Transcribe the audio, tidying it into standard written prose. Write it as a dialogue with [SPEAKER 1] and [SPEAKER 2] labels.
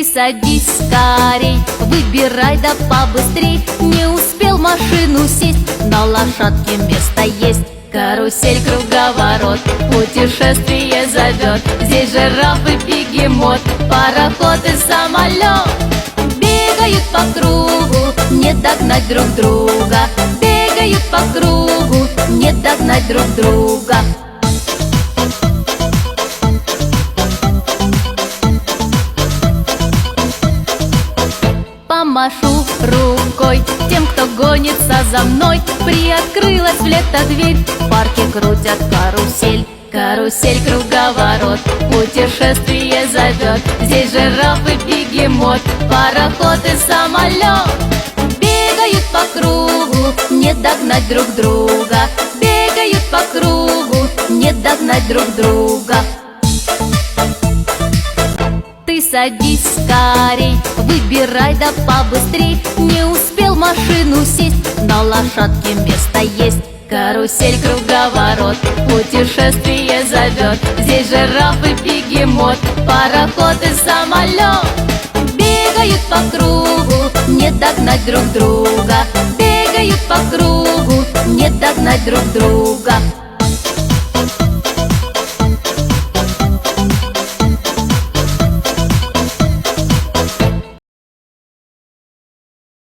[SPEAKER 1] Ты садись скорей, выбирай да побыстрей. Не успел в машину сесть, на лошадке место есть. Карусель, круговорот, путешествие зовет. Здесь жираф и бегемот, пароход и самолет. Бегают по кругу, не догнать друг друга. Бегают по кругу, не догнать друг друга. Помашу рукой тем, кто гонится за мной. Приоткрылась в лето дверь, в парке крутят карусель. Карусель, круговорот, путешествие зовет. Здесь жираф и бегемот, пароход и самолет. Бегают по кругу, не догнать друг друга. Бегают по кругу, не догнать друг друга. Ты садись скорей, выбирай да побыстрей. Не успел в машину сесть, на лошадке место есть. Карусель, круговорот, путешествие зовет. Здесь жираф и бегемот, пароход и самолет. Бегают по кругу, не догнать друг друга. Бегают по кругу, не догнать друг друга.